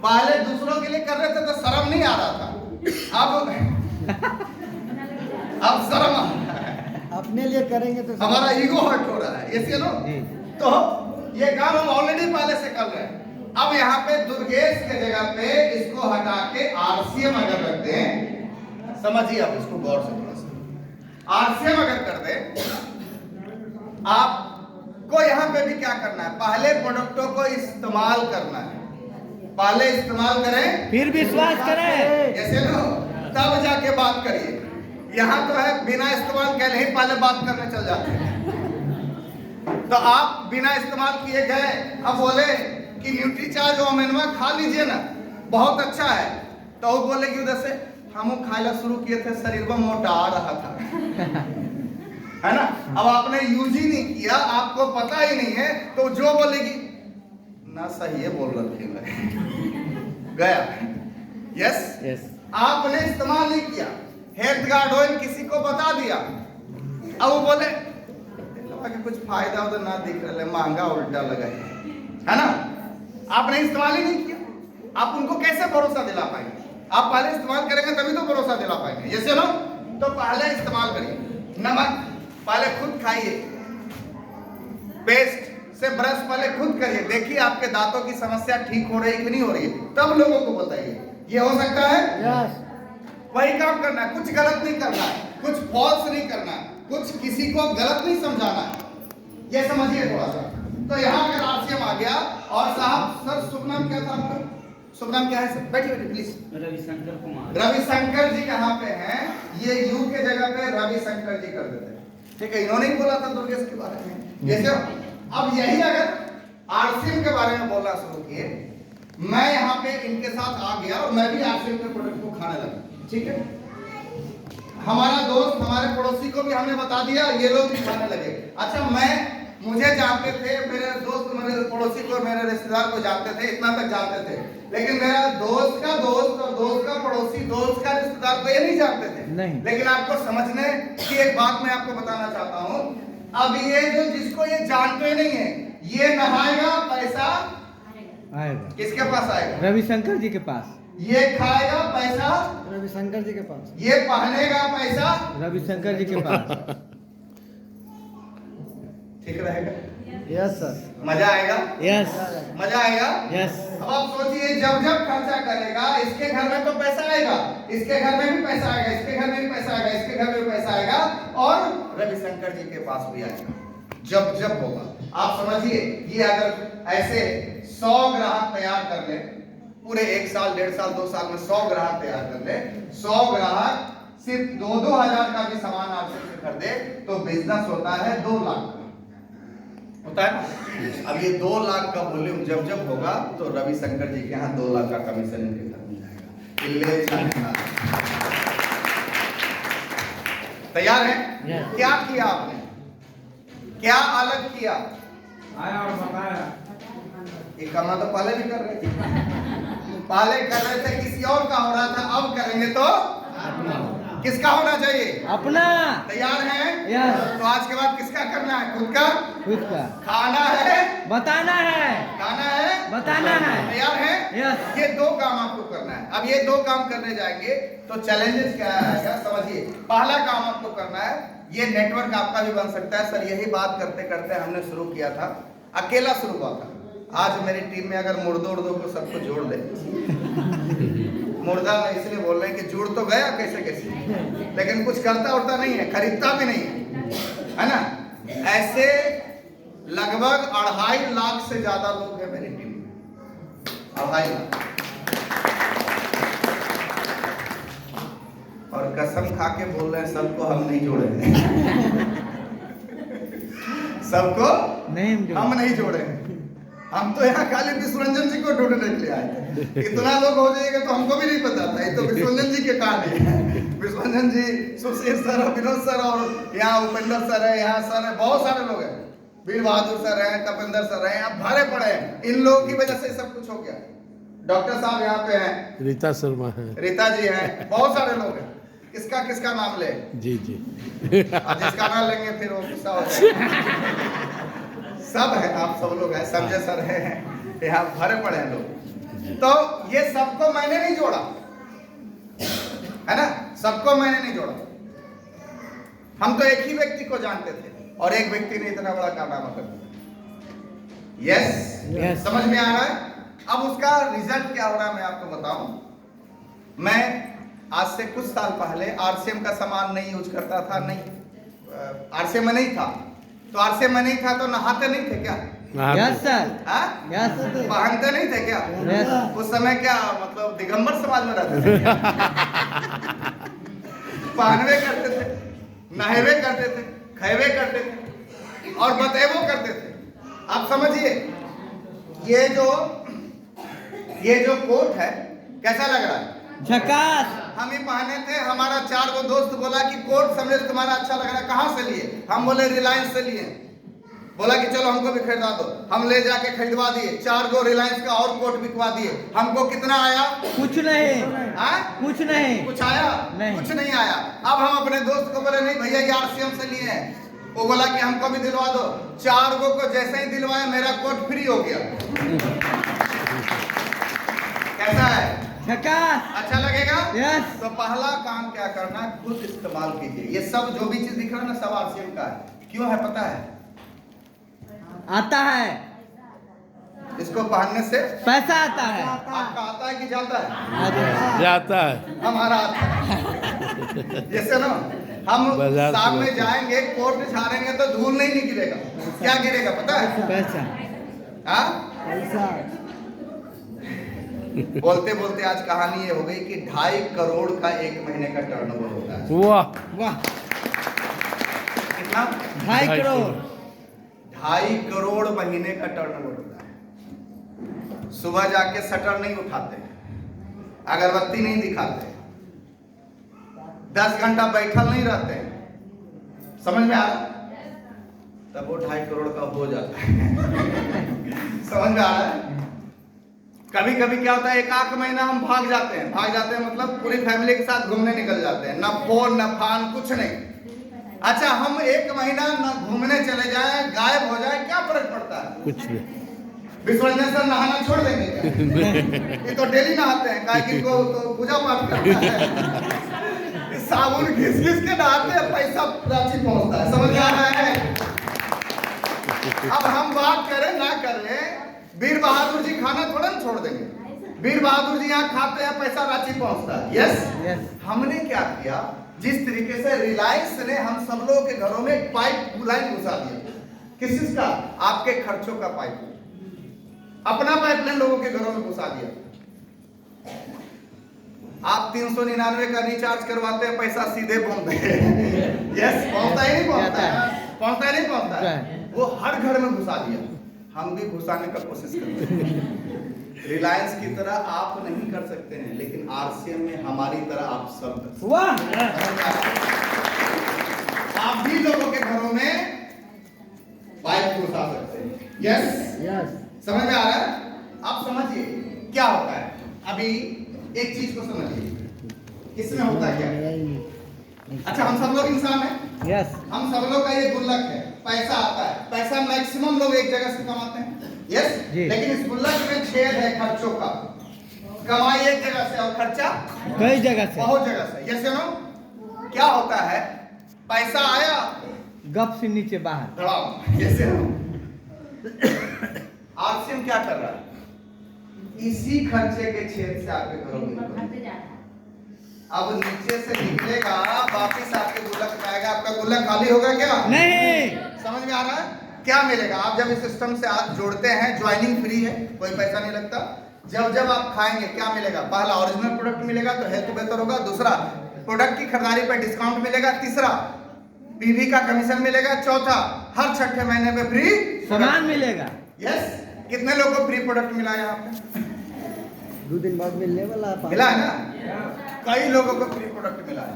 पहले दूसरों के लिए कर रहे थे तो शर्म नहीं आ रहा था, अब शर्म आ रहा है। अपने लिए करेंगे तो हमारा ईगो हर्ट हो रहा है, ये नो। तो ये काम हम ऑलरेडी पहले से कर रहे हैं। अब यहाँ पे दुर्गेश के जगह पे इसको हटा के आरसीएम अगर रख दें, समझिए आप इसको गौर से थोड़ा सा, आरसीएम अगर कर दें, आपको यहाँ पे भी क्या करना है, पहले प्रोडक्टों को इस्तेमाल करना है, पहले इस्तेमाल करें फिर विश्वास करें, जैसे नो, तब जाके बात करिए। यहाँ तो है बिना इस्तेमाल के नहीं पहले बात करने चल जाते हैं। तो आप बिना इस्तेमाल किए गए, अब बोले कि न्यूट्रीचार्ज ओमेनवा खा लीजिए ना, बहुत अच्छा है, तो वो बोले कि उधर से हम खाना शुरू किए थे, शरीर में मोटा आ रहा था, है ना। अब आपने यूज ही नहीं किया, आपको पता ही नहीं है, तो जो बोलेगी ना सही है बोल रखी गया। यस यस, आपने इस्तेमाल नहीं किया, हेल्थ गार्ड ऑयल किसी को बता दिया, अब वो बोले कि कुछ फायदा उधर ना दिख रहा है, महंगा उल्टा लगा है ना। आपने इस्तेमाल ही नहीं किया, आप उनको कैसे भरोसा दिला पाएंगे? आप पहले इस्तेमाल करेंगे तभी तो भरोसा दिला पाएंगे, ये सुनो। तो पहले इस्तेमाल करिए, नमक पहले खुद खाइए, पेस्ट से ब्रश पहले खुद करिए, देखिए आपके दांतों की समस्या ठीक हो रही है कि नहीं हो रही है, तब लोगों को बताइए। ये हो सकता है? यस। वही काम करना है, कुछ गलत नहीं करना है, कुछ फॉल्स नहीं करना है, कुछ किसी को गलत नहीं समझाना है, ये समझिए थोड़ा सा। तो यहाँ अगर आरसीएम आ गया, और साहब सर शुभ नाम क्या था आपका? शुभ नाम क्या है सर? बैठिए बैठिए प्लीज। रविशंकर कुमार। रविशंकर जी कहाँ पे हैं? ये यू के जगह पे रविशंकर जी कर देते हैं, ठीक है। इन्होंने ही बोला था दुर्गेश के बारे में, जैसे अब यही अगर आरसीएम के बारे में बोलना शुरू किए, मैं यहाँ पे इनके साथ आ गया और मैं भी आरसीएम के प्रोडक्ट को खाने लगा, ठीक है। हमारा दोस्त, हमारे पड़ोसी को भी हमने बता दिया, ये लोग भी खाने लगे। अच्छा, मुझे जानते थे, मेरे दोस्त मेरे पड़ोसी को, मेरे रिश्तेदार को जानते थे, इतना तक जानते थे, लेकिन मेरा दोस्त का दोस्त और दोस्त का पड़ोसी, दोस्त का रिश्तेदार को ये नहीं जानते थे। नहीं। लेकिन आपको समझने की एक बात मैं आपको बताना चाहता हूँ, अब ये जो जिसको ये जानते नहीं है, ये नहाएगा पैसा आएगा किसके पास आएगा? रविशंकर जी के पास, ये खाएगा पैसा रविशंकर जी के पास, ये पहनेगा पैसा रविशंकर जी के पास। ठीक रहेगा? Yes sir. मजा आएगा? यस मजा आएगा? यस। अब आप सोचिए, जब जब खर्चा करेगा, इसके घर में तो पैसा आएगा, इसके घर में भी पैसा आएगा, इसके घर में भी पैसा आएगा, इसके घर में भी पैसा आएगा, और रविशंकर जी के पास भी आएगा जब जब होगा। आप समझिए, ये अगर ऐसे 100 ग्राहक तैयार कर ले, पूरे 1 साल, 1.5 साल, 2 साल में 100 ग्राहक तैयार कर ले, 100 ग्राहक सिर्फ 2-2 हजार का भी सामान आपसे खरीदे, तो बिजनेस होता है 2 लाख होता है। अब ये 2 लाख का वॉल्यूम जब जब होगा, तो रविशंकर जी के यहाँ 2 लाख का कमीशन इनके घर मिल जाएगा। तैयार है? क्या किया आपने, क्या अलग किया? आया और बताया। ये करना तो पहले भी कर रहे थे, पहले कर रहे थे, किसी और का हो रहा था, अब करेंगे तो किसका होना चाहिए? अपना। तैयार हैं? यस। तो आज के बाद किसका करना है? खुद का। खुद का खाना है, बताना है, खाना है, बताना है। तैयार है? यस। ये 2 काम आपको करना है। अब ये 2 काम करने जाएंगे तो चैलेंजेस क्या आएगा समझिए। पहला काम आपको करना है, ये नेटवर्क आपका भी बन सकता है। सर यही बात करते करते हमने शुरू किया था, अकेला शुरू हुआ था। आज मेरी टीम में अगर मुर्दों को सबको जोड़ ले, मुर्दा में इसलिए बोल रहे हैं कि जुड़ तो गया कैसे कैसे, लेकिन कुछ करता उड़ता नहीं है, खरीदता भी नहीं है ना। ऐसे लगभग 2.5 लाख से ज्यादा लोग हैं मेरी टीम में, 2.5 लाख। और कसम खा के बोल रहे हैं, सबको हम नहीं जोड़े हैं। सबको हम नहीं जोड़े हैं। हम तो यहाँ खाली विश्वरंजन जी को ढूंढने के लिए आए थे। इतना लोग हो जाएगा तो हमको भी नहीं पता था, ये तो विश्वरंजन जी के कहानी है। विश्वरंजन जी, सुशील सर, विनोद सर, और यहाँ उपेंद्र सर है, यहाँ सर है, बहुत सारे लोग हैं, वीर बहादुर सर हैं, कपिंदर सर हैं, यहाँ भरे पड़े हैं। इन लोगों की वजह से सब कुछ हो गया। डॉक्टर साहब यहाँ पे हैं, रीता शर्मा है, रीता जी हैं, बहुत सारे लोग हैं। किसका किसका नाम ले? जी जी। जिसका नाम लेंगे फिर वो गुस्सा हो जाएगा। सब है, आप सब लोग हैं, संजय सर हैं, यहाँ भरे पड़े हैं लोग। तो ये सबको मैंने नहीं जोड़ा, है ना, सबको मैंने नहीं जोड़ा। हम तो एक ही व्यक्ति को जानते थे और एक व्यक्ति ने इतना बड़ा कारनामा कर दिया। यस, समझ में आ रहा है? अब उसका रिजल्ट क्या हो रहा है मैं आपको बताऊं। मैं आज से कुछ साल पहले आरसीएम का सामान नहीं यूज करता था, नहीं आरसीएम में नहीं था, तो आरसीएम में नहीं था तो नहाते नहीं थे क्या? यस सर, हाँ? यस पहनते नहीं थे क्या? यस। उस समय क्या मतलब दिगंबर समाज में रहते थे? पहनवे करते थे, नहेवे करते थे, खेवे करते थे और बतेवो करते थे। आप समझिए, ये जो कोट है कैसा लग रहा है? झकास। हम ही पहने थे, हमारा 4 गो दोस्त बोला कि कोट समझे तुम्हारा अच्छा लग रहा है, कहाँ से लिए? हम बोले रिलायंस से लिए। बोला कि चलो हमको भी खरीदा दो, हम ले जाके खरीदवा दिए, 4 गो रिलायंस का और कोट बिकवा दिए। हमको कितना आया? कुछ नहीं, कुछ नहीं, कुछ आया? नहीं। कुछ नहीं आया। अब हम अपने दोस्त को बोले नहीं भैया ये आरसीएम से लिए हैं, वो बोला कि हमको भी दिलवा दो। 4 गो को जैसे ही दिलवाया मेरा कोट फ्री हो गया। कैसा है? झकास। अच्छा लगेगा? यस। तो पहला काम क्या करना है, खुद इस्तेमाल कीजिए। ये सब जो भी चीज दिख रहा है ना, सब आरसीएम का है। क्यों है पता है? आता है, इसको पहनने से पैसा आता है। आपका आता है कि जाता है? जाता है। हमारा आता है। जैसे ना हम बाजार से शाम में लाते हैं। जाएंगे, कोट झाड़ेंगे तो धूल नहीं गिरेगा। क्या गिरेगा पता है? पैसा। हाँ? पैसा। बोलते बोलते आज कहानी ये हो गई कि 2.5 करोड़ का 1 महीने का टर्नओवर होता है। वाह, वाह, कितना? 2.5 करोड़। 2.5 करोड़ महीने का टर्नओवर होता है। सुबह जाके शटर नहीं उठाते, अगरबत्ती नहीं दिखाते, 10 घंटा बैठल नहीं रहते, समझ में आ रहा? तब वो 2.5 करोड़ का हो जाता है। समझ में आ रहा है? कभी कभी क्या होता है, 1 महीना हम भाग जाते हैं मतलब पूरी फैमिली के साथ घूमने निकल जाते हैं, ना फोन ना फान कुछ नहीं। अच्छा, हम 1 महीना ना घूमने चले जाएं, गायब हो जाए, क्या फर्क पड़ता है? कुछ नहीं। विसर्जन सर नहाना छोड़ देंगे क्या? ये तो डेली नहाते हैं, गायकी को तो पूजा पाठ करता है। साबुन घिस घिस के नहाते हैं, पैसा रांची पहुंचता है। समझ में आ रहा है? अब हम बात करें ना करें, वीर बहादुर जी खाना थोड़ा ना छोड़ देंगे। वीर बहादुर जी यहाँ खाते हैं, पैसा रांची पहुंचता है। यस। हमने क्या किया, जिस तरीके से रिलायंस ने हम सब लोगों के घरों में एक पाइप लाइन घुसा दिया। किस चीज का? आपके खर्चों का पाइप, अपना पाइपलाइन लोगों के घरों में घुसा दिया। आप 399 का रिचार्ज करवाते हैं, पैसा सीधे पहुंचता है। यस, पहुंचता ही नहीं पहुंचता है, पहुंचता ही नहीं पहुंचता है, वो हर घर में घुसा दिया। हम भी घुसाने का कोशिश करते हैं। रिलायंस की तरह आप नहीं कर सकते हैं, लेकिन आरसीएम में हमारी तरह आप सब कर सकते हैं। वाह, आप भी लोगों के घरों में पाइप घुसा सकते हैं। Yes, yes. समझ में आ रहा है? आप समझिए क्या होता है। अभी एक चीज को समझिए, इसमें होता क्या है। अच्छा, हम सब लोग इंसान हैं, यस, हम सब लोग का ये गुल्लक है, पैसा आता है, पैसा मैक्सिमम लोग एक जगह से कमाते हैं। यस, लेकिन इस गुल्लक में छेद है खर्चों का। कमाई एक जगह से और खर्चा कई जगह से, बहुत जगह से। यस नो, क्या होता है, पैसा आया, गप से नीचे बाहर। धड़ाम। यस नो, आरसीएम क्या कर रहा है, इसी खर्चे के छेद से आपके घरों में अब नीचे से निकलेगा, वापिस आपके गुल्लक में आएगा। आपका गुल्लक खाली होगा क्या? नहीं। समझ में आ रहा है? क्या मिलेगा? आप जब इस सिस्टम से आप जोड़ते हैं, ज्वाइनिंग फ्री है, कोई पैसा नहीं लगता। जब आप खाएंगे क्या मिलेगा? पहला ओरिजिनल प्रोडक्ट मिलेगा तो हेल्थ बेहतर होगा, दूसरा प्रोडक्ट की खरीदारी पर डिस्काउंट मिलेगा, तीसरा पीवी का कमीशन मिलेगा, चौथा हर 6ठे महीने पे फ्री सामान मिलेगा। यस, कितने लोगों को फ्री प्रोडक्ट मिला है यहाँ पे? 2 दिन बाद मिलने वाला है। मिला है ना? कई लोगों को फ्री प्रोडक्ट मिला है।